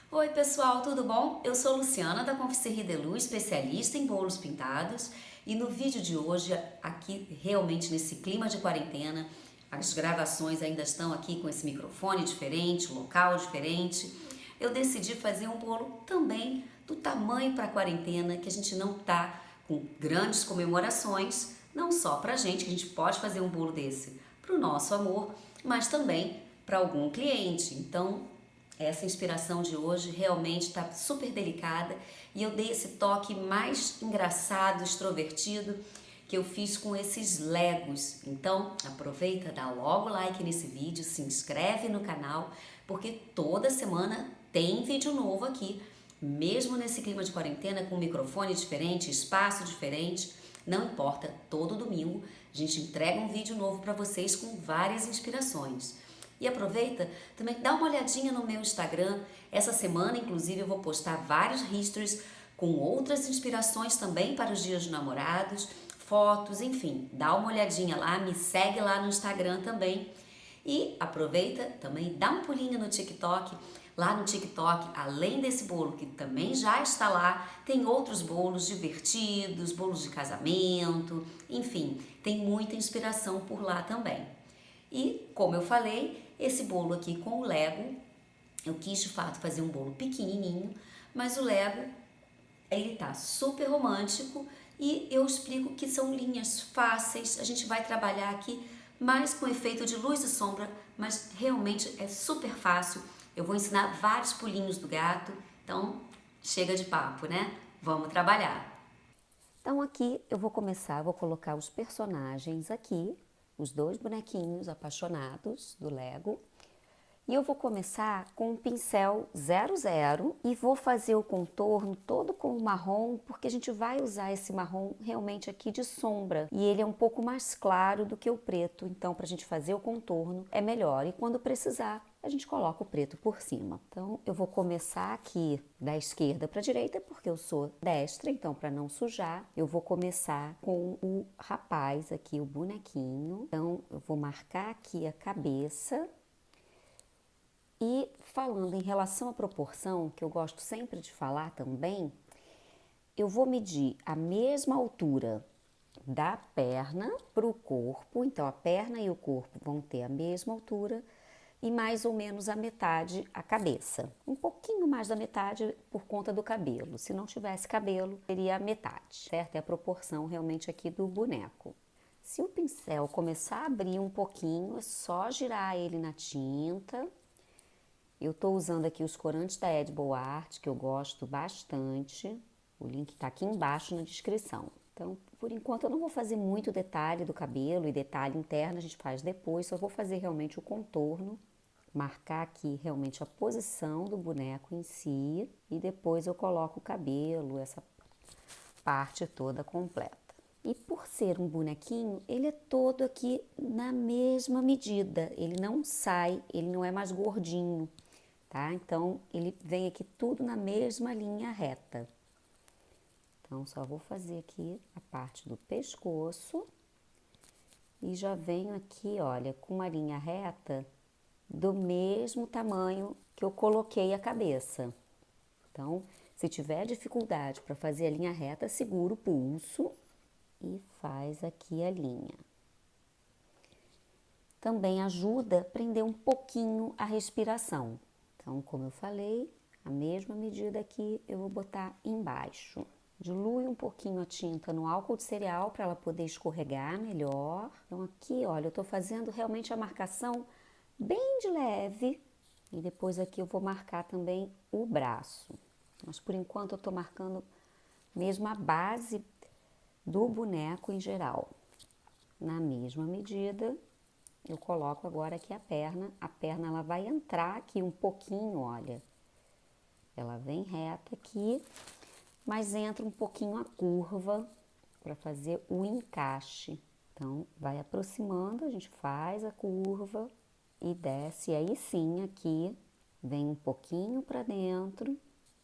Oi pessoal, tudo bom? Eu sou Luciana da Confiserie Delu, especialista em bolos pintados, e no vídeo de hoje, aqui realmente nesse clima de quarentena, as gravações ainda estão aqui com esse microfone diferente, local diferente. Eu decidi fazer um bolo também do tamanho para a quarentena, que a gente não tá com grandes comemorações, não só pra gente, que a gente pode fazer um bolo desse para o nosso amor, mas também para algum cliente. Então, essa inspiração de hoje realmente está super delicada e eu dei esse toque mais engraçado, extrovertido que eu fiz com esses Legos. Então aproveita, dá logo like nesse vídeo, se inscreve no canal, porque toda semana tem vídeo novo aqui, mesmo nesse clima de quarentena, com microfone diferente, espaço diferente, não importa, todo domingo a gente entrega um vídeo novo para vocês com várias inspirações. E aproveita também, dá uma olhadinha no meu Instagram. Essa semana, inclusive, eu vou postar vários histories com outras inspirações também para os dias de namorados, fotos, enfim. Dá uma olhadinha lá, me segue lá no Instagram também. E aproveita também, dá um pulinho no TikTok. Lá no TikTok, além desse bolo que também já está lá, tem outros bolos divertidos, bolos de casamento, enfim, tem muita inspiração por lá também. E, como eu falei, esse bolo aqui com o Lego, eu quis de fato fazer um bolo pequenininho, mas o Lego, ele tá super romântico e eu explico que são linhas fáceis, a gente vai trabalhar aqui mais com efeito de luz e sombra, mas realmente é super fácil. Eu vou ensinar vários pulinhos do gato, então chega de papo, né? Vamos trabalhar. Então aqui eu vou começar, vou colocar os personagens aqui, os dois bonequinhos apaixonados do Lego. E eu vou começar com um pincel 00 e vou fazer o contorno todo com o marrom, porque a gente vai usar esse marrom realmente aqui de sombra. E ele é um pouco mais claro do que o preto, então para a gente fazer o contorno é melhor. E quando precisar, a gente coloca o preto por cima. Então eu vou começar aqui da esquerda para a direita, porque eu sou destra, então para não sujar, eu vou começar com o rapaz aqui, o bonequinho. Então eu vou marcar aqui a cabeça. E falando em relação à proporção, que eu gosto sempre de falar também, eu vou medir a mesma altura da perna para o corpo, então a perna e o corpo vão ter a mesma altura e mais ou menos a metade a cabeça. Um pouquinho mais da metade por conta do cabelo. Se não tivesse cabelo, seria a metade, certo? É a proporção realmente aqui do boneco. Se o pincel começar a abrir um pouquinho, é só girar ele na tinta. Eu estou usando aqui os corantes da Edible Art, que eu gosto bastante. O link está aqui embaixo na descrição. Então, por enquanto, eu não vou fazer muito detalhe do cabelo e detalhe interno, a gente faz depois. Só vou fazer realmente o contorno, marcar aqui realmente a posição do boneco em si. E depois eu coloco o cabelo, essa parte toda completa. E por ser um bonequinho, ele é todo aqui na mesma medida. Ele não sai, ele não é mais gordinho. Tá? Então, ele vem aqui tudo na mesma linha reta. Então, só vou fazer aqui a parte do pescoço e já venho aqui, olha, com uma linha reta do mesmo tamanho que eu coloquei a cabeça. Então, se tiver dificuldade para fazer a linha reta, segura o pulso e faz aqui a linha. Também ajuda a prender um pouquinho a respiração. Então, como eu falei, a mesma medida aqui eu vou botar embaixo. Dilui um pouquinho a tinta no álcool de cereal para ela poder escorregar melhor. Então aqui, olha, eu tô fazendo realmente a marcação bem de leve. E depois aqui eu vou marcar também o braço. Mas por enquanto eu tô marcando mesmo a base do boneco em geral. Na mesma medida, eu coloco agora aqui a perna ela vai entrar aqui um pouquinho, olha. Ela vem reta aqui, mas entra um pouquinho a curva para fazer o encaixe. Então, vai aproximando, a gente faz a curva e desce. E aí sim, aqui vem um pouquinho para dentro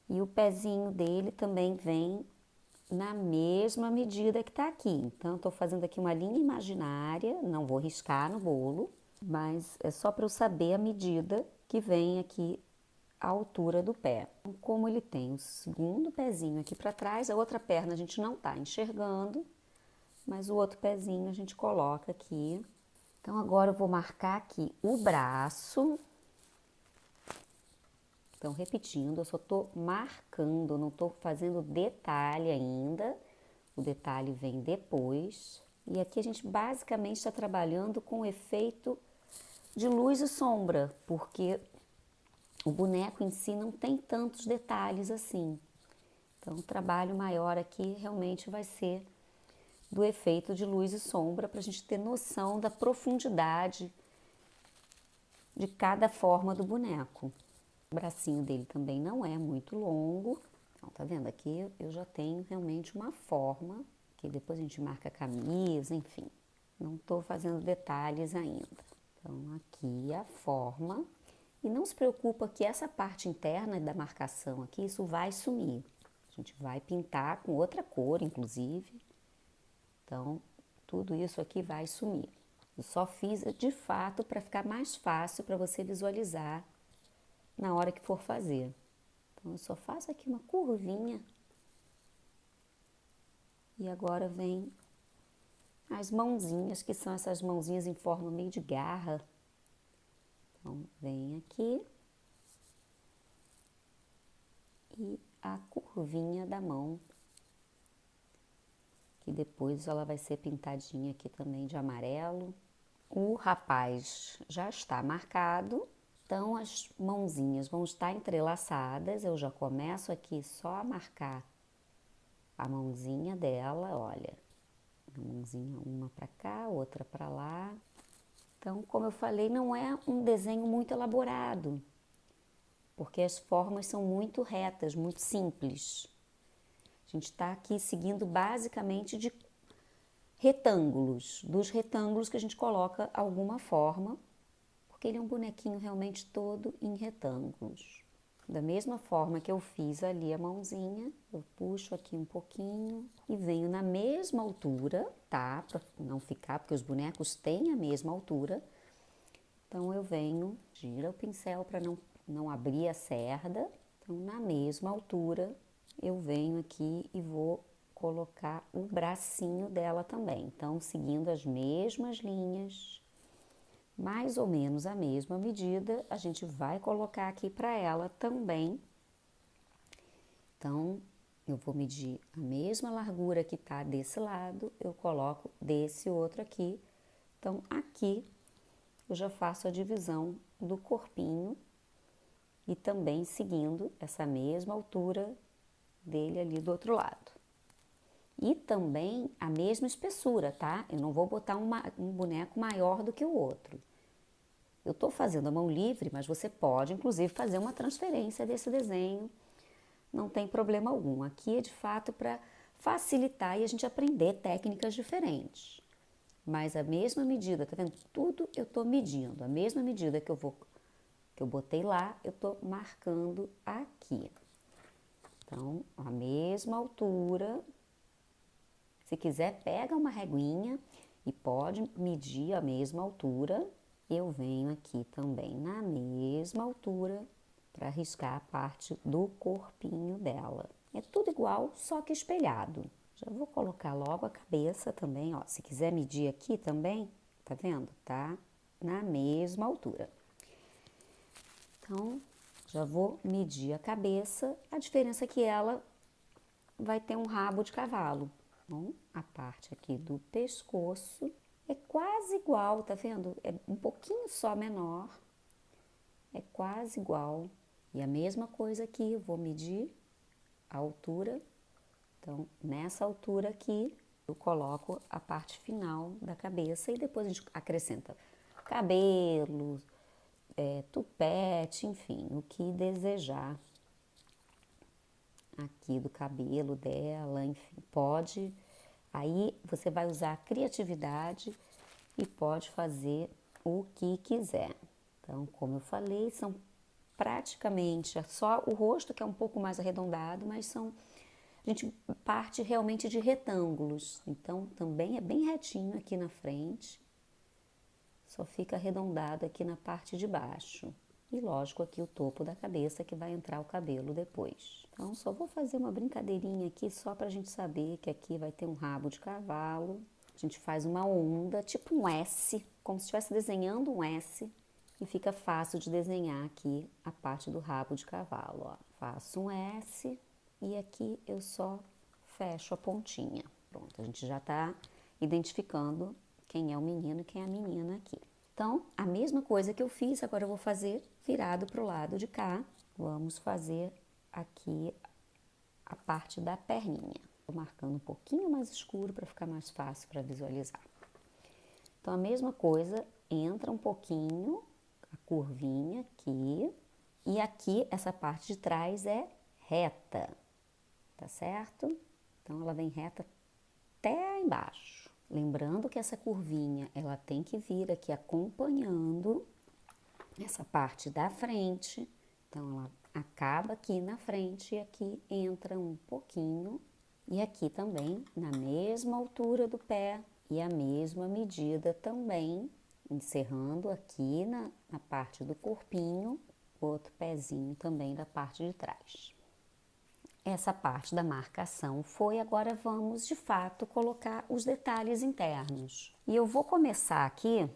e o pezinho dele também vem na mesma medida que tá aqui. Então, tô fazendo aqui uma linha imaginária, não vou riscar no bolo, mas é só para eu saber a medida que vem aqui a altura do pé. Como ele tem o segundo pezinho aqui para trás, a outra perna a gente não está enxergando, mas o outro pezinho a gente coloca aqui. Então agora eu vou marcar aqui o braço. Então, repetindo, eu só estou marcando, não estou fazendo detalhe ainda. O detalhe vem depois. E aqui a gente basicamente está trabalhando com o efeito de luz e sombra, porque o boneco em si não tem tantos detalhes assim. Então, o trabalho maior aqui realmente vai ser do efeito de luz e sombra, para a gente ter noção da profundidade de cada forma do boneco. O bracinho dele também não é muito longo. Então, tá vendo? Aqui eu já tenho realmente uma forma, que depois a gente marca a camisa, enfim. Não tô fazendo detalhes ainda. Então, aqui a forma. E não se preocupa que essa parte interna da marcação aqui, isso vai sumir. A gente vai pintar com outra cor, inclusive. Então, tudo isso aqui vai sumir. Eu só fiz de fato para ficar mais fácil para você visualizar na hora que for fazer. Então, eu só faço aqui uma curvinha. E agora vem as mãozinhas, que são essas mãozinhas em forma meio de garra. Então, vem aqui. E a curvinha da mão. Que depois ela vai ser pintadinha aqui também de amarelo. O rapaz já está marcado. Então, as mãozinhas vão estar entrelaçadas, eu já começo aqui só a marcar a mãozinha dela, olha, a mãozinha uma para cá, outra para lá. Então, como eu falei, não é um desenho muito elaborado, porque as formas são muito retas, muito simples. A gente está aqui seguindo basicamente de retângulos, dos retângulos que a gente coloca alguma forma, porque ele é um bonequinho realmente todo em retângulos. Da mesma forma que eu fiz ali a mãozinha, eu puxo aqui um pouquinho e venho na mesma altura, tá? Para não ficar, porque os bonecos têm a mesma altura. Então, eu venho, gira o pincel para não abrir a cerda. Então, na mesma altura, eu venho aqui e vou colocar o bracinho dela também. Então, seguindo as mesmas linhas, mais ou menos a mesma medida, a gente vai colocar aqui para ela também. Então, eu vou medir a mesma largura que tá desse lado, eu coloco desse outro aqui. Então, aqui eu já faço a divisão do corpinho e também seguindo essa mesma altura dele ali do outro lado. E também a mesma espessura, tá? Eu não vou botar um boneco maior do que o outro. Eu estou fazendo a mão livre, mas você pode, inclusive, fazer uma transferência desse desenho. Não tem problema algum. Aqui é, de fato, para facilitar e a gente aprender técnicas diferentes. Mas a mesma medida, tá vendo? Tudo eu estou medindo. A mesma medida que eu botei lá, eu estou marcando aqui. Então, a mesma altura. Se quiser, pega uma reguinha e pode medir a mesma altura. Eu venho aqui também na mesma altura para riscar a parte do corpinho dela. É tudo igual, só que espelhado. Já vou colocar logo a cabeça também, ó. Se quiser medir aqui também, tá vendo? Tá na mesma altura. Então, já vou medir a cabeça. A diferença é que ela vai ter um rabo de cavalo. Então, a parte aqui do pescoço é quase igual, tá vendo? É um pouquinho só menor, é quase igual. E a mesma coisa aqui, eu vou medir a altura. Então, nessa altura aqui, eu coloco a parte final da cabeça e depois a gente acrescenta cabelo, tupete, enfim, o que desejar. Aqui do cabelo dela, enfim, pode. Aí você vai usar a criatividade e pode fazer o que quiser. Então, como eu falei, são praticamente só o rosto que é um pouco mais arredondado, mas a gente parte realmente de retângulos. Então, também é bem retinho aqui na frente, só fica arredondado aqui na parte de baixo. E lógico aqui o topo da cabeça que vai entrar o cabelo depois. Então só vou fazer uma brincadeirinha aqui só pra gente saber que aqui vai ter um rabo de cavalo. A gente faz uma onda, tipo um S, como se estivesse desenhando um S. E fica fácil de desenhar aqui a parte do rabo de cavalo, ó. Faço um S e aqui eu só fecho a pontinha. Pronto, a gente já tá identificando quem é o menino e quem é a menina aqui. Então, a mesma coisa que eu fiz, agora eu vou fazer virado pro lado de cá. Vamos fazer aqui a parte da perninha. Tô marcando um pouquinho mais escuro para ficar mais fácil para visualizar. Então, a mesma coisa, entra um pouquinho, a curvinha aqui, e aqui essa parte de trás é reta, tá certo? Então, ela vem reta até embaixo. Lembrando que essa curvinha, ela tem que vir aqui acompanhando essa parte da frente. Então, ela acaba aqui na frente e aqui entra um pouquinho. E aqui também, na mesma altura do pé e a mesma medida também, encerrando aqui na parte do corpinho, outro pezinho também da parte de trás. Essa parte da marcação foi, agora vamos de fato colocar os detalhes internos. E eu vou começar aqui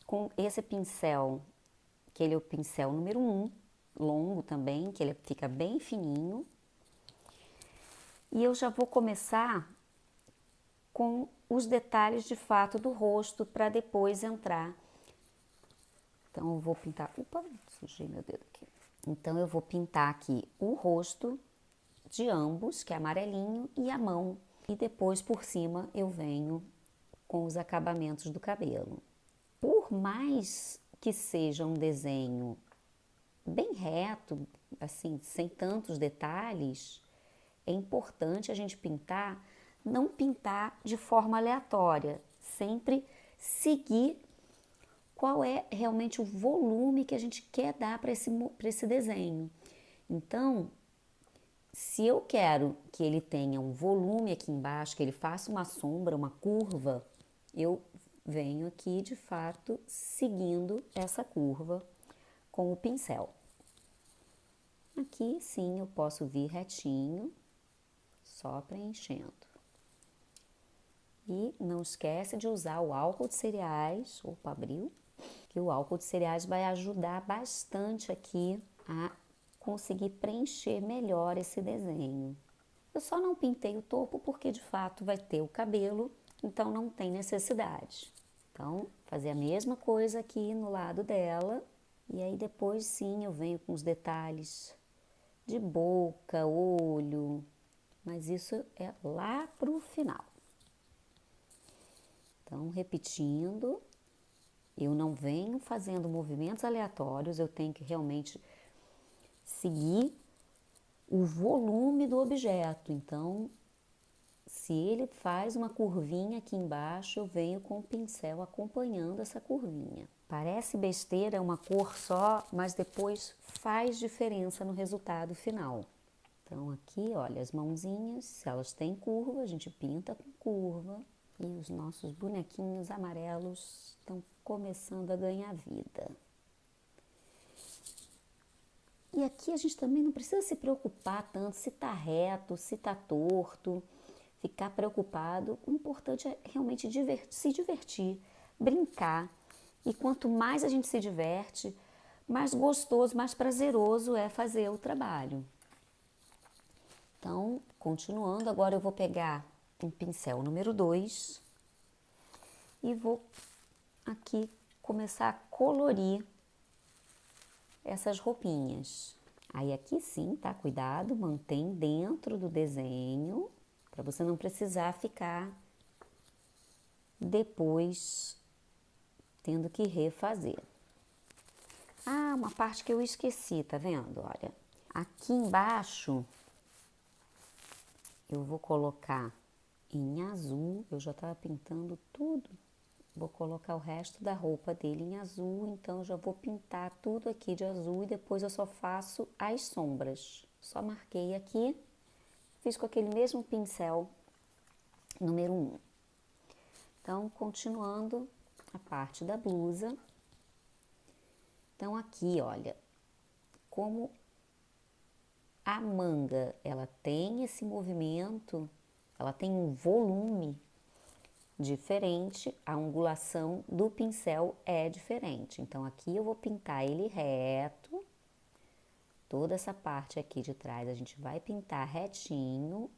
com esse pincel, que ele é o pincel número 1, longo também, que ele fica bem fininho. E eu já vou começar com os detalhes de fato do rosto para depois entrar. Então eu vou pintar, opa, sujei meu dedo aqui. Então eu vou pintar aqui o rosto de ambos, que é amarelinho, e a mão. E depois por cima eu venho com os acabamentos do cabelo. Por mais que seja um desenho bem reto, assim, sem tantos detalhes, é importante a gente pintar, não pintar de forma aleatória, sempre seguir qual é realmente o volume que a gente quer dar para esse desenho. Então, se eu quero que ele tenha um volume aqui embaixo, que ele faça uma sombra, uma curva, eu venho aqui de fato seguindo essa curva com o pincel. Aqui sim eu posso vir retinho, só preenchendo. E não esquece de usar o álcool de cereais, ou Pabril, que o álcool de cereais vai ajudar bastante aqui a conseguir preencher melhor esse desenho. Eu só não pintei o topo porque de fato vai ter o cabelo, então não tem necessidade. Então, fazer a mesma coisa aqui no lado dela, e aí depois sim eu venho com os detalhes de boca, olho, mas isso é lá pro final. Então, repetindo, eu não venho fazendo movimentos aleatórios, eu tenho que realmente seguir o volume do objeto. Então, se ele faz uma curvinha aqui embaixo, eu venho com o pincel acompanhando essa curvinha. Parece besteira, é uma cor só, mas depois faz diferença no resultado final. Então, aqui, olha, as mãozinhas, se elas têm curva, a gente pinta com curva. E os nossos bonequinhos amarelos estão começando a ganhar vida. E aqui a gente também não precisa se preocupar tanto se tá reto, se tá torto, ficar preocupado. O importante é realmente se divertir, brincar. E quanto mais a gente se diverte, mais gostoso, mais prazeroso é fazer o trabalho. Então, continuando, agora eu vou pegar um pincel número 2 e vou aqui começar a colorir essas roupinhas. Aí aqui sim, tá? Cuidado, mantém dentro do desenho, para você não precisar ficar depois tendo que refazer. Ah, uma parte que eu esqueci, tá vendo? Olha, aqui embaixo eu vou colocar em azul, eu já tava pintando tudo. Vou colocar o resto da roupa dele em azul, então eu já vou pintar tudo aqui de azul e depois eu só faço as sombras. Só marquei aqui, fiz com aquele mesmo pincel número 1. Então, continuando a parte da blusa. Então, aqui, olha, como a manga, ela tem esse movimento, ela tem um volume diferente, a angulação do pincel é diferente. Então, aqui eu vou pintar ele reto, toda essa parte aqui de trás a gente vai pintar retinho,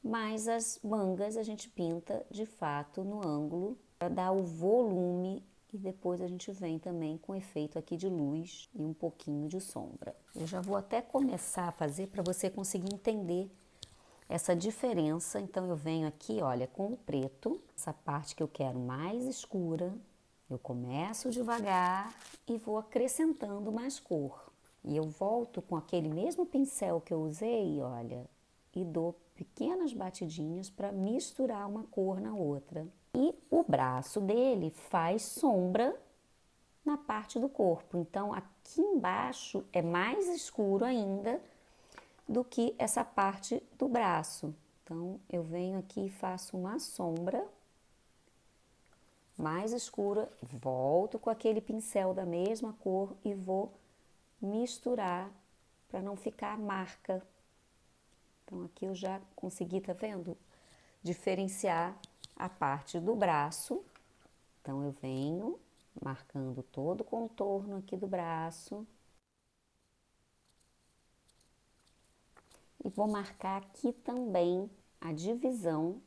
mas as mangas a gente pinta de fato no ângulo para dar o volume e depois a gente vem também com efeito aqui de luz e um pouquinho de sombra. Eu já vou até começar a fazer para você conseguir entender essa diferença. Então eu venho aqui, olha, com o preto, essa parte que eu quero mais escura, eu começo devagar e vou acrescentando mais cor. E eu volto com aquele mesmo pincel que eu usei, olha, e dou pequenas batidinhas para misturar uma cor na outra. E o braço dele faz sombra na parte do corpo. Então aqui embaixo é mais escuro ainda do que essa parte do braço. Então, eu venho aqui e faço uma sombra mais escura, volto com aquele pincel da mesma cor e vou misturar para não ficar marca. Então, aqui eu já consegui, tá vendo? Diferenciar a parte do braço. Então, eu venho marcando todo o contorno aqui do braço. E vou marcar aqui também a divisão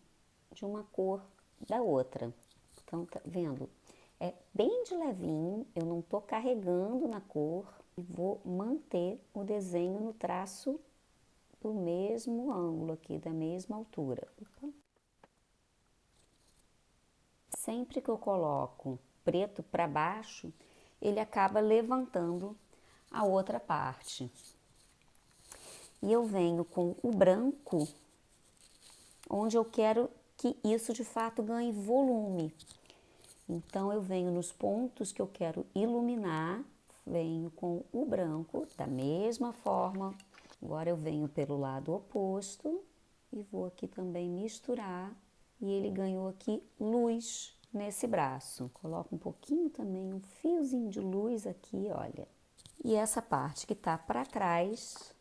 de uma cor da outra. Então, tá vendo? É bem de levinho, eu não tô carregando na cor e vou manter o desenho no traço do mesmo ângulo aqui, da mesma altura. Sempre que eu coloco preto para baixo, ele acaba levantando a outra parte. E eu venho com o branco, onde eu quero que isso de fato ganhe volume. Então, eu venho nos pontos que eu quero iluminar, venho com o branco, da mesma forma. Agora eu venho pelo lado oposto e vou aqui também misturar. E ele ganhou aqui luz nesse braço. Coloco um pouquinho também, um fiozinho de luz aqui, olha. E essa parte que tá para trás,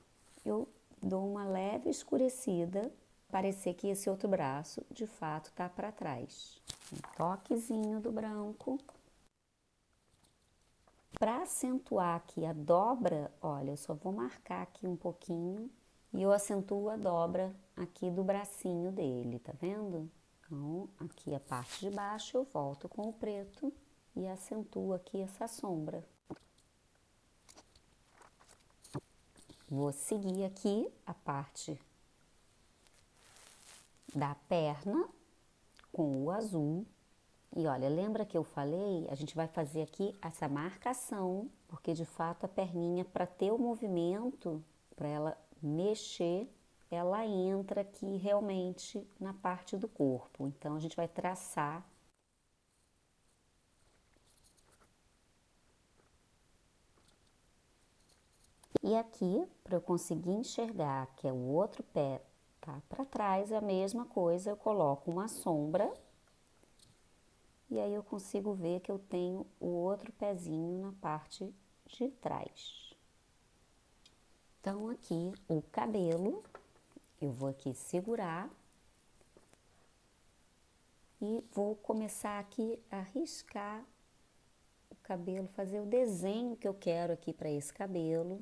eu dou uma leve escurecida, parecer que esse outro braço, de fato, tá para trás. Um toquezinho do branco. Para acentuar aqui a dobra, olha, eu só vou marcar aqui um pouquinho e eu acentuo a dobra aqui do bracinho dele, tá vendo? Então, aqui a parte de baixo eu volto com o preto e acentuo aqui essa sombra. Vou seguir aqui a parte da perna com o azul. E olha, lembra que eu falei? A gente vai fazer aqui essa marcação, porque de fato a perninha, para ter o movimento, para ela mexer, ela entra aqui realmente na parte do corpo. Então, a gente vai traçar. E aqui, para eu conseguir enxergar que é o outro pé, tá para trás, é a mesma coisa, eu coloco uma sombra. E aí eu consigo ver que eu tenho o outro pezinho na parte de trás. Então, aqui o cabelo, eu vou aqui segurar e vou começar aqui a riscar o cabelo, fazer o desenho que eu quero aqui para esse cabelo.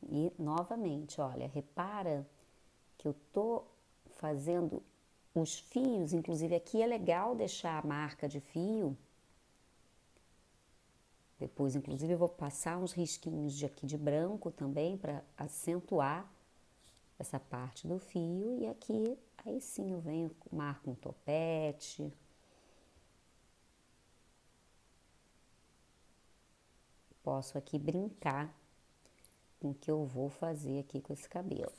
E novamente, olha, repara que eu tô fazendo os fios, inclusive aqui é legal deixar a marca de fio. Depois, inclusive, eu vou passar uns risquinhos de aqui de branco também para acentuar essa parte do fio. E aqui, aí sim, eu venho, marco um topete. Posso aqui brincar com o que eu vou fazer aqui com esse cabelo.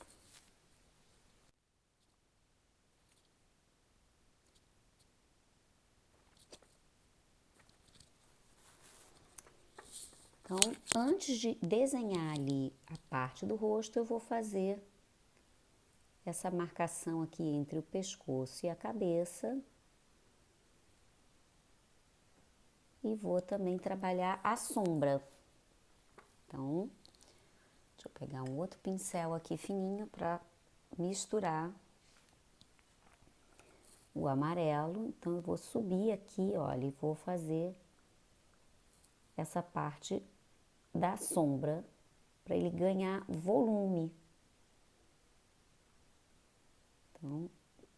Então, antes de desenhar ali a parte do rosto, eu vou fazer essa marcação aqui entre o pescoço e a cabeça. e vou também trabalhar a sombra. Então, deixa eu pegar um outro pincel aqui fininho para misturar o amarelo. Então, eu vou subir aqui, olha, e vou fazer essa parte da sombra para ele ganhar volume. Então,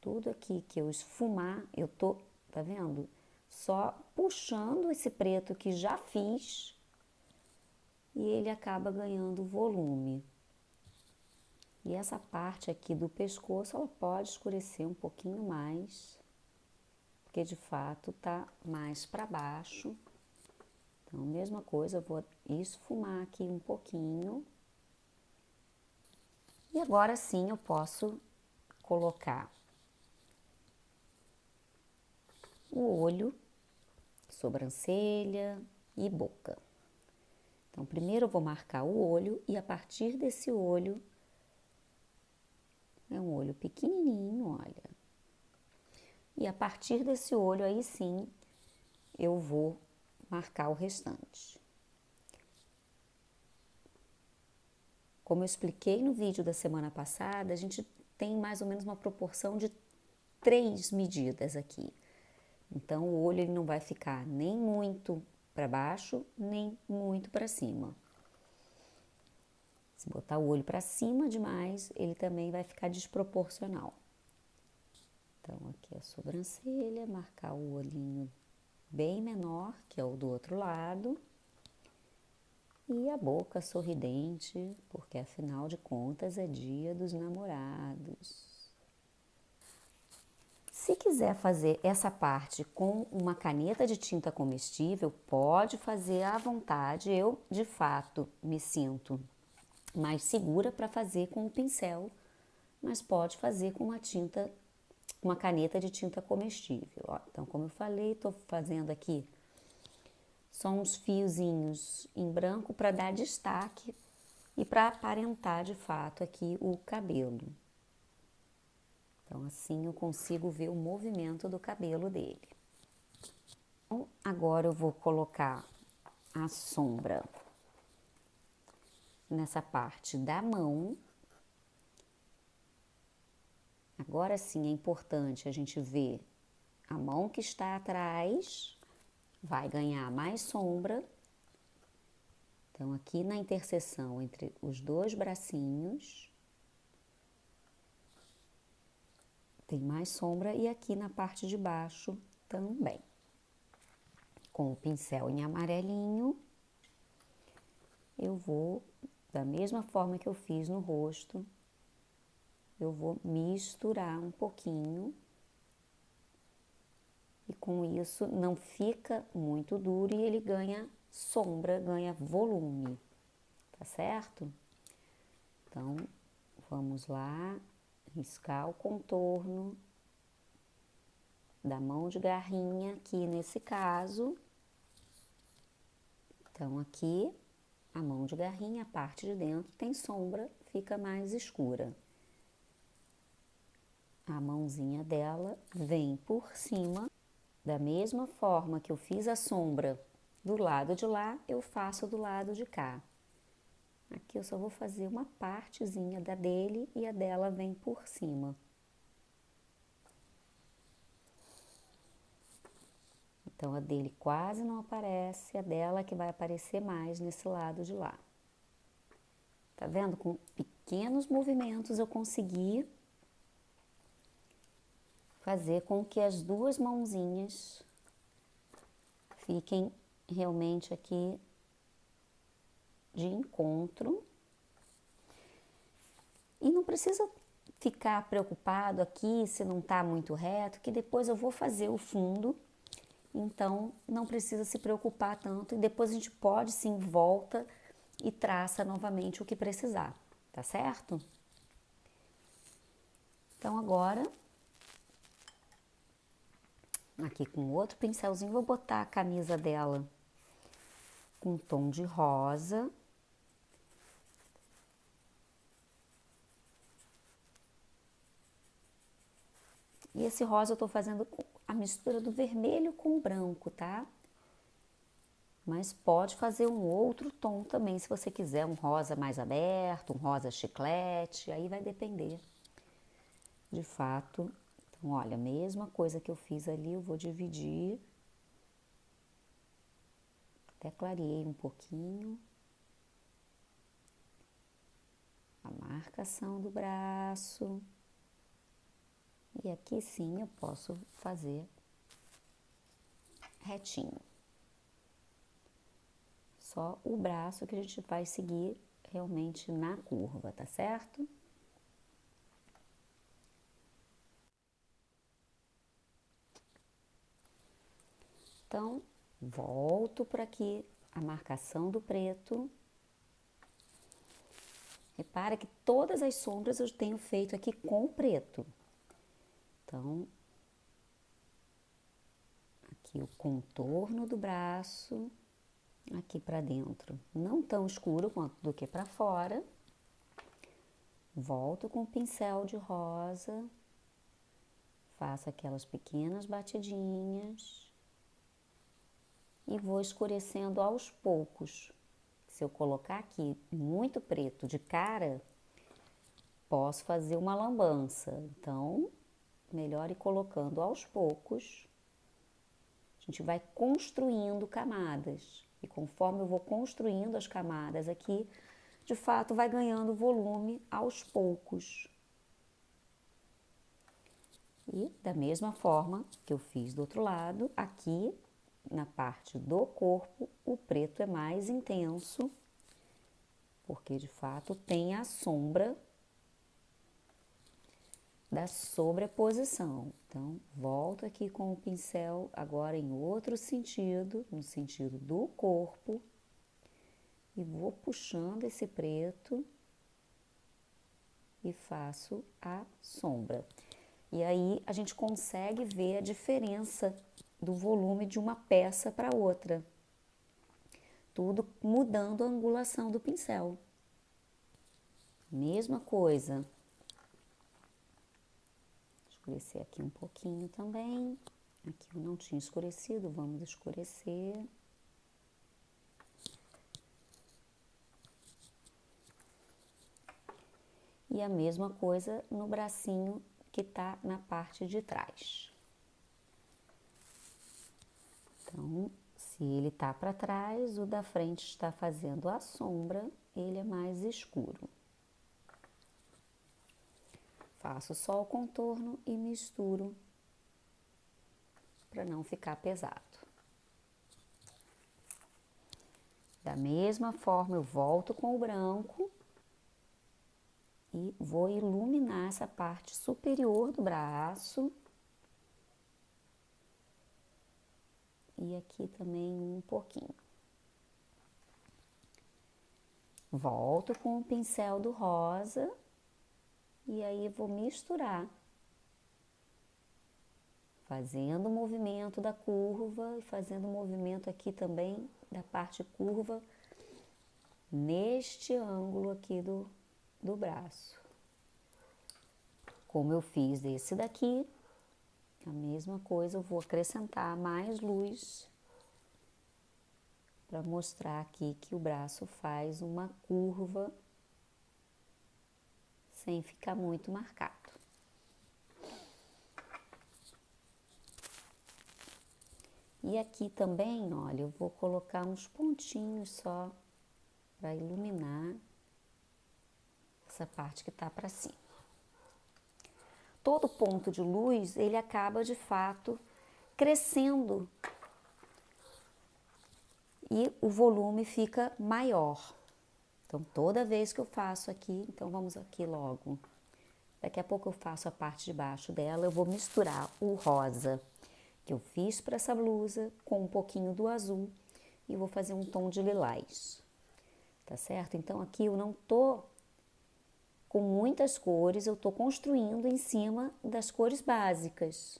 tudo aqui que eu esfumar, eu tô, tá vendo? Só puxando esse preto que já fiz e ele acaba ganhando volume. E essa parte aqui do pescoço, ela pode escurecer um pouquinho mais, porque de fato tá mais para baixo. Então, mesma coisa, eu vou esfumar aqui um pouquinho. E agora sim eu posso colocar o olho, sobrancelha e boca. Então, primeiro eu vou marcar o olho e a partir desse olho, é um olho pequenininho, olha. E a partir desse olho, aí sim, eu vou marcar o restante. Como eu expliquei no vídeo da semana passada, a gente tem mais ou menos uma proporção de 3 medidas aqui. Então, o olho ele não vai ficar nem muito para baixo, nem muito para cima. Se botar o olho para cima demais, ele também vai ficar desproporcional. Então, aqui a sobrancelha, marcar o olhinho bem menor, que é o do outro lado. E a boca sorridente, porque afinal de contas é dia dos namorados. Se quiser fazer essa parte com uma caneta de tinta comestível, pode fazer à vontade. Eu, de fato, me sinto mais segura para fazer com o pincel, mas pode fazer com uma caneta de tinta comestível. Ó, então, como eu falei, estou fazendo aqui só uns fiozinhos em branco para dar destaque e para aparentar de fato aqui o cabelo. Então, assim eu consigo ver o movimento do cabelo dele. Então, agora eu vou colocar a sombra nessa parte da mão. Agora sim é importante a gente ver a mão que está atrás, vai ganhar mais sombra. Então, aqui na interseção entre os dois bracinhos, tem mais sombra e aqui na parte de baixo também. Com o pincel em amarelinho, eu vou, da mesma forma que eu fiz no rosto, eu vou misturar um pouquinho. E com isso não fica muito duro e ele ganha sombra, ganha volume, tá certo? Então, vamos lá. Riscar o contorno da mão de garrinha aqui nesse caso. Então, aqui, a mão de garrinha, a parte de dentro tem sombra, fica mais escura. A mãozinha dela vem por cima, da mesma forma que eu fiz a sombra do lado de lá, eu faço do lado de cá. Aqui eu só vou fazer uma partezinha da dele e a dela vem por cima. Então, a dele quase não aparece, a dela que vai aparecer mais nesse lado de lá. Tá vendo? Com pequenos movimentos eu consegui fazer com que as duas mãozinhas fiquem realmente aqui de encontro. E não precisa ficar preocupado aqui se não tá muito reto, que depois eu vou fazer o fundo. Então, não precisa se preocupar tanto e depois a gente pode sim volta e traça novamente o que precisar, tá certo? Então, agora, aqui com outro pincelzinho, vou botar a camisa dela com tom de rosa. E esse rosa eu tô fazendo a mistura do vermelho com o branco, tá? mas pode fazer um outro tom também, se você quiser, um rosa mais aberto, um rosa chiclete, aí vai depender, de fato. Então, olha, a mesma coisa que eu fiz ali, eu vou dividir. Até clareei um pouquinho. A marcação do braço. E aqui sim eu posso fazer retinho. Só o braço que a gente vai seguir realmente na curva, tá certo? Então, volto para aqui a marcação do preto. Repara que todas as sombras eu tenho feito aqui com o preto. Então, aqui o contorno do braço, aqui para dentro, não tão escuro quanto do que para fora. Volto com o pincel de rosa, faço aquelas pequenas batidinhas e vou escurecendo aos poucos. Se eu colocar aqui muito preto de cara, posso fazer uma lambança. Então, melhor ir colocando aos poucos. A gente vai construindo camadas. E conforme eu vou construindo as camadas aqui, de fato vai ganhando volume aos poucos. E da mesma forma que eu fiz do outro lado, aqui na parte do corpo, o preto é mais intenso, porque de fato tem a sombra da sobreposição. Então, volto aqui com o pincel agora em outro sentido, no sentido do corpo, e vou puxando esse preto e faço a sombra. E aí a gente consegue ver a diferença do volume de uma peça para outra. Tudo mudando a angulação do pincel. Mesma coisa. Escurecer aqui um pouquinho também. Aqui eu não tinha escurecido, vamos escurecer. E a mesma coisa no bracinho que tá na parte de trás. Então, se ele tá para trás, o da frente está fazendo a sombra, ele é mais escuro. Faço só o contorno e misturo para não ficar pesado. Da mesma forma, eu volto com o branco e vou iluminar essa parte superior do braço. E aqui também um pouquinho. Volto com o pincel do rosa e aí vou misturar. Fazendo o movimento da curva e fazendo o movimento aqui também da parte curva neste ângulo aqui do braço. Como eu fiz esse daqui, a mesma coisa, eu vou acrescentar mais luz para mostrar aqui que o braço faz uma curva sem ficar muito marcado. E aqui também, olha, eu vou colocar uns pontinhos só para iluminar essa parte que tá para cima. Todo ponto de luz, ele acaba de fato crescendo e o volume fica maior. Então, toda vez que eu faço aqui, então vamos aqui logo. Daqui a pouco eu faço a parte de baixo dela, eu vou misturar o rosa que eu fiz para essa blusa com um pouquinho do azul e vou fazer um tom de lilás, tá certo? Então, aqui eu não tô com muitas cores, eu tô construindo em cima das cores básicas.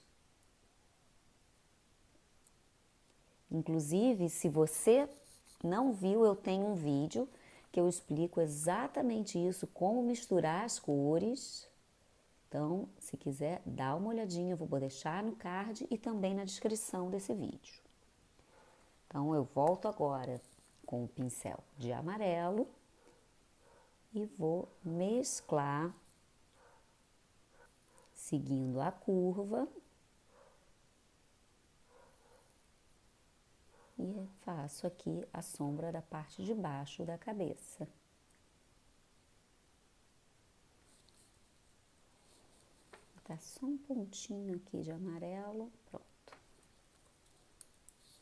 Inclusive, se você não viu, eu tenho um vídeo que eu explico exatamente isso, como misturar as cores. Então, se quiser, dá uma olhadinha, eu vou deixar no card e também na descrição desse vídeo. Então, eu volto agora com o pincel de amarelo e vou mesclar, seguindo a curva, e faço aqui a sombra da parte de baixo da cabeça. Tá só um pontinho aqui de amarelo, pronto.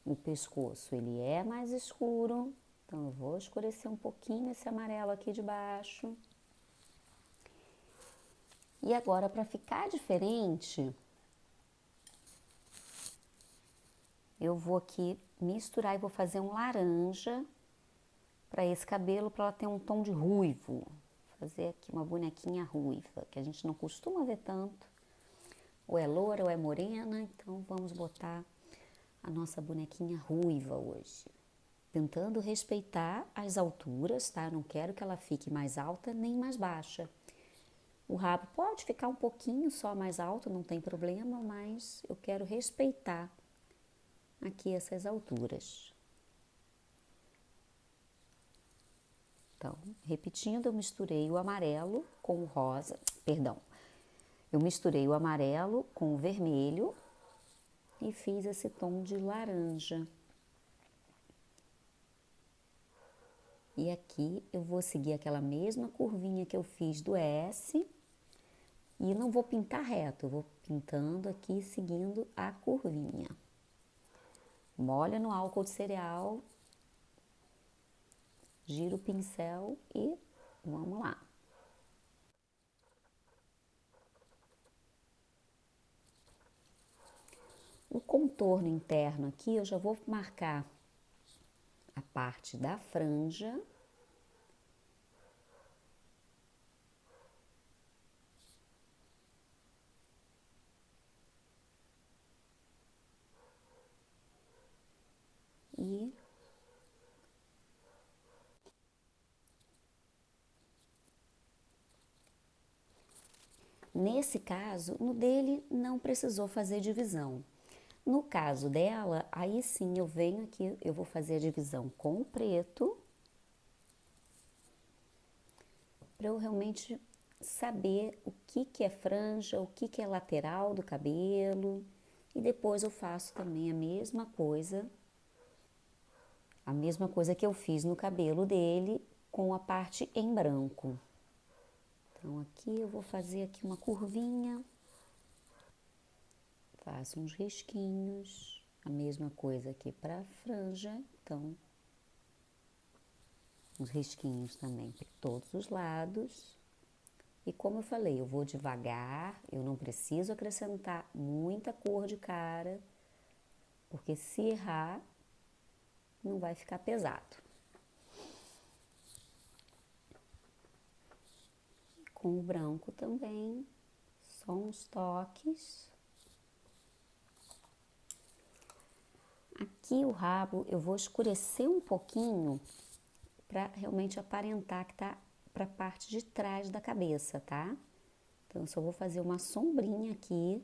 O pescoço, ele é mais escuro, então eu vou escurecer um pouquinho esse amarelo aqui de baixo. E agora, para ficar diferente, eu vou aqui misturar e vou fazer um laranja para esse cabelo, para ela ter um tom de ruivo. Vou fazer aqui uma bonequinha ruiva, que a gente não costuma ver tanto. Ou é loura ou é morena, então vamos botar a nossa bonequinha ruiva hoje. Tentando respeitar as alturas, tá? Não quero que ela fique mais alta nem mais baixa. O rabo pode ficar um pouquinho só mais alto, não tem problema, mas eu quero respeitar aqui essas alturas. Então, repetindo, eu misturei o amarelo com o rosa, perdão, eu misturei o amarelo com o vermelho e fiz esse tom de laranja. E aqui eu vou seguir aquela mesma curvinha que eu fiz do S e não vou pintar reto, eu vou pintando aqui seguindo a curvinha. Molha no álcool de cereal, gira o pincel e vamos lá. O contorno interno aqui eu já vou marcar a parte da franja. E nesse caso, no dele não precisou fazer divisão. No caso dela, aí sim eu venho aqui, eu vou fazer a divisão com o preto, para eu realmente saber o que é franja, o que é lateral do cabelo. E depois eu faço também a mesma coisa que eu fiz no cabelo dele, com a parte em branco. Então aqui eu vou fazer aqui uma curvinha, faço uns risquinhos, a mesma coisa aqui para a franja, então uns risquinhos também por todos os lados. E como eu falei, eu vou devagar, eu não preciso acrescentar muita cor de cara, porque se errar, não vai ficar pesado. Com o branco também, só uns toques. Aqui o rabo eu vou escurecer um pouquinho para realmente aparentar que tá para a parte de trás da cabeça, tá? Então, eu só vou fazer uma sombrinha aqui.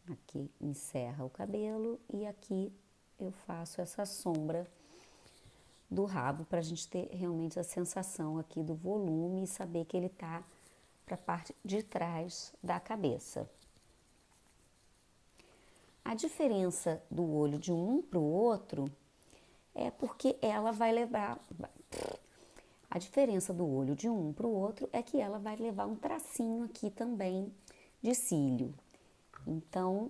Aqui encerra o cabelo e aqui eu faço essa sombra do rabo para a gente ter realmente a sensação aqui do volume e saber que ele tá para a parte de trás da cabeça. A diferença do olho de um para o outro é porque ela vai levar... A diferença do olho de um para o outro é que ela vai levar um tracinho aqui também de cílio. Então,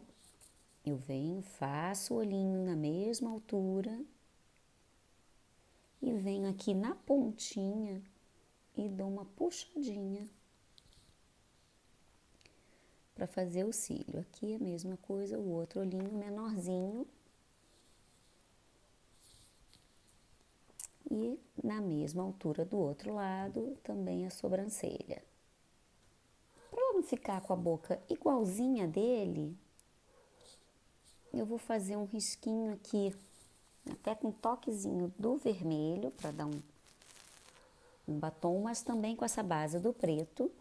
eu venho, faço o olhinho na mesma altura e venho aqui na pontinha e dou uma puxadinha para fazer o cílio. Aqui a mesma coisa, o outro olhinho menorzinho. E na mesma altura do outro lado, também a sobrancelha. Para ela não ficar com a boca igualzinha dele, eu vou fazer um risquinho aqui, até com um toquezinho do vermelho, para dar um batom, mas também com essa base do preto.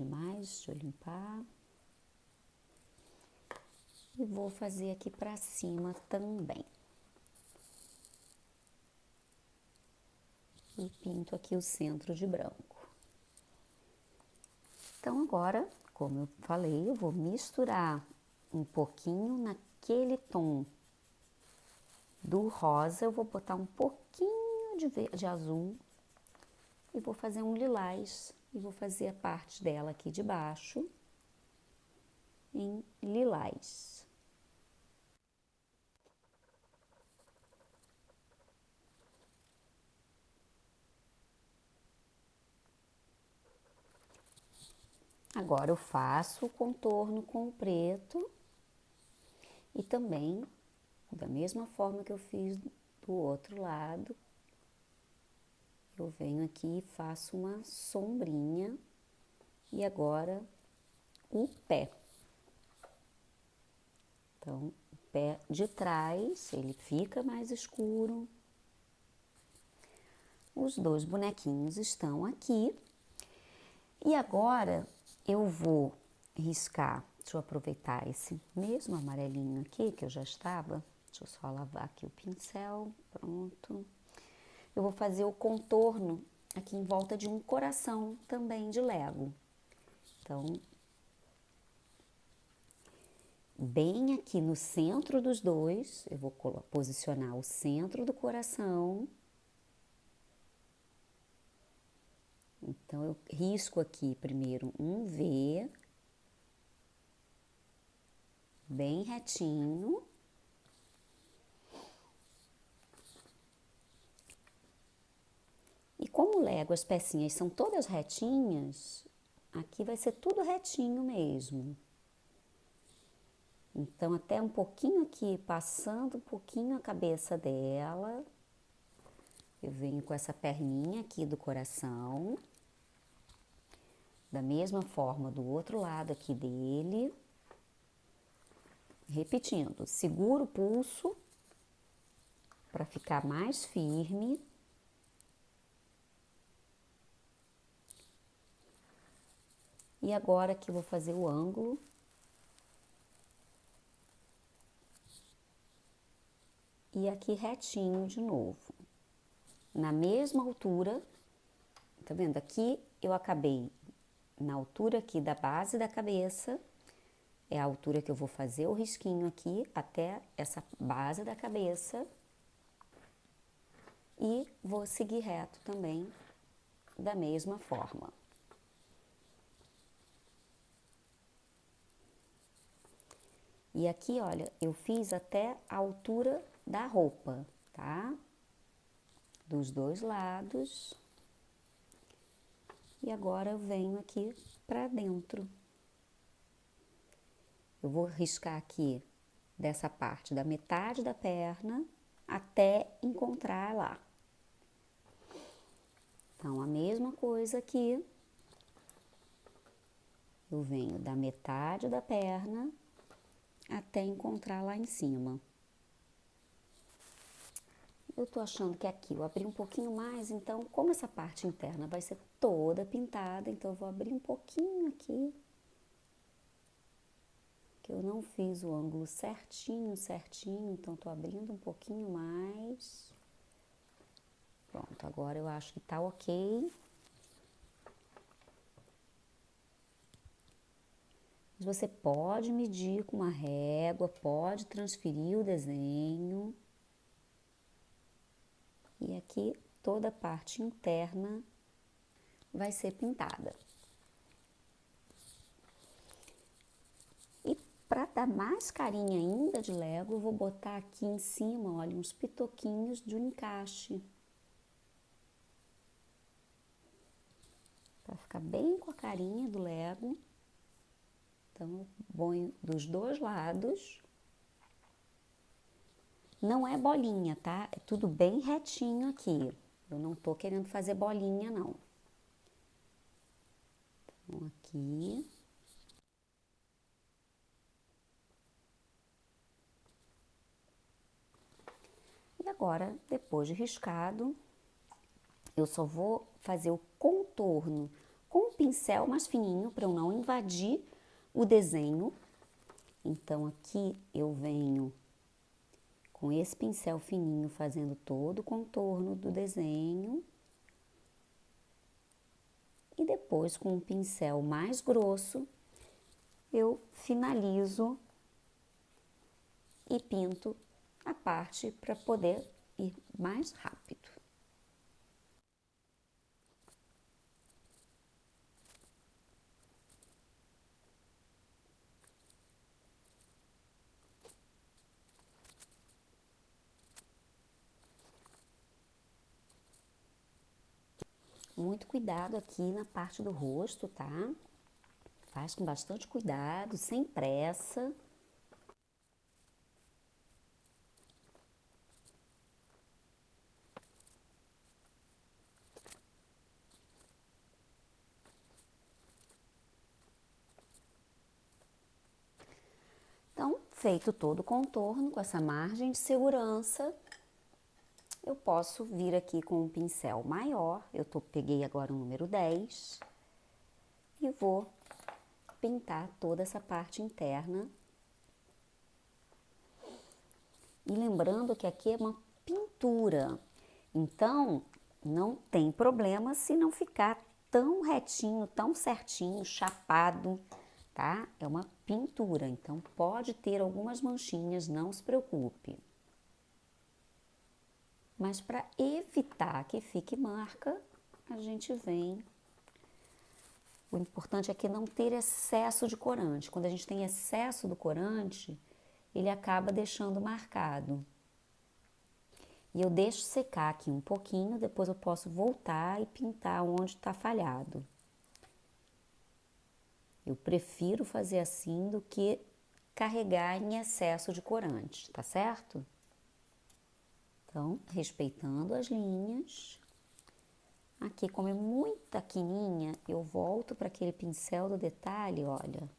demais, deixa eu limpar. E vou fazer aqui pra cima também. E pinto aqui o centro de branco. Então agora, como eu falei, eu vou misturar um pouquinho naquele tom do rosa, eu vou botar um pouquinho de azul e vou fazer um lilás e vou fazer a parte dela aqui de baixo em lilás. Agora eu faço o contorno com o preto e também, da mesma forma que eu fiz do outro lado, eu venho aqui e faço uma sombrinha e agora o pé. Então, o pé de trás, ele fica mais escuro. Os dois bonequinhos estão aqui. E agora eu vou riscar, deixa eu aproveitar esse mesmo amarelinho aqui que eu já estava. Deixa eu só lavar aqui o pincel, pronto. Eu vou fazer o contorno aqui em volta de um coração também de Lego. Então, bem aqui no centro dos dois, eu vou posicionar o centro do coração. Então, eu risco aqui primeiro um V, bem retinho. E como o Lego, as pecinhas são todas retinhas, aqui vai ser tudo retinho mesmo. Então, até um pouquinho aqui, passando um pouquinho a cabeça dela, eu venho com essa perninha aqui do coração. Da mesma forma do outro lado aqui dele. Repetindo, seguro o pulso para ficar mais firme. E agora aqui eu vou fazer o ângulo. E aqui retinho de novo. Na mesma altura, tá vendo? Aqui eu acabei na altura aqui da base da cabeça, é a altura que eu vou fazer o risquinho aqui até essa base da cabeça. E vou seguir reto também da mesma forma. E aqui, olha, eu fiz até a altura da roupa, tá? Dos dois lados. E agora eu venho aqui pra dentro. Eu vou riscar aqui dessa parte da metade da perna até encontrar lá. Então, a mesma coisa aqui. Eu venho da metade da perna até encontrar lá em cima. Eu tô achando que aqui eu abri um pouquinho mais, então, como essa parte interna vai ser toda pintada, então eu vou abrir um pouquinho aqui. Que eu não fiz o ângulo certinho, então tô abrindo um pouquinho mais. Pronto, agora eu acho que tá ok. Mas você pode medir com uma régua, pode transferir o desenho. E aqui toda a parte interna vai ser pintada. E para dar mais carinha ainda de Lego, eu vou botar aqui em cima, olha, uns pitoquinhos de encaixe. Para ficar bem com a carinha do Lego. Então, eu ponho dos dois lados. Não é bolinha, tá? É tudo bem retinho aqui. Eu não tô querendo fazer bolinha, não. Então, aqui. E agora, depois de riscado, eu só vou fazer o contorno com o pincel mais fininho para eu não invadir o desenho. Então, aqui eu venho com esse pincel fininho fazendo todo o contorno do desenho. E depois, com um pincel mais grosso, eu finalizo e pinto a parte para poder ir mais rápido. Muito cuidado aqui na parte do rosto, tá? Faz com bastante cuidado, sem pressa. Então, feito todo o contorno com essa margem de segurança, eu posso vir aqui com um pincel maior. Peguei agora o número 10 e vou pintar toda essa parte interna. E lembrando que aqui é uma pintura, então não tem problema se não ficar tão retinho, tão certinho, chapado, tá? É uma pintura, então pode ter algumas manchinhas, não se preocupe. Mas para evitar que fique marca, a gente vem. O importante é que não ter excesso de corante. Quando a gente tem excesso do corante, ele acaba deixando marcado. E eu deixo secar aqui um pouquinho, depois eu posso voltar e pintar onde está falhado. Eu prefiro fazer assim do que carregar em excesso de corante, tá certo? Então, respeitando as linhas. Aqui, como é muita quininha, eu volto para aquele pincel do detalhe, olha.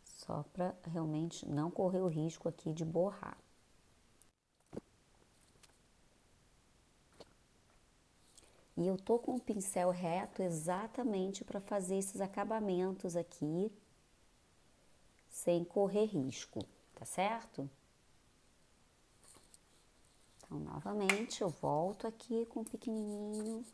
Só para realmente não correr o risco aqui de borrar. E eu tô com o pincel reto exatamente para fazer esses acabamentos aqui, sem correr risco, tá certo? Então, novamente, eu volto aqui com o pequenininho.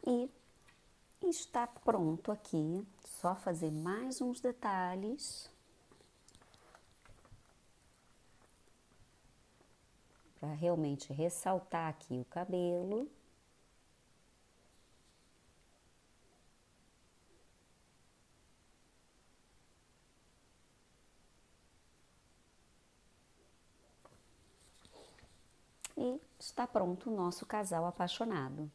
E está pronto aqui, só fazer mais uns detalhes para realmente ressaltar aqui o cabelo. E está pronto o nosso casal apaixonado.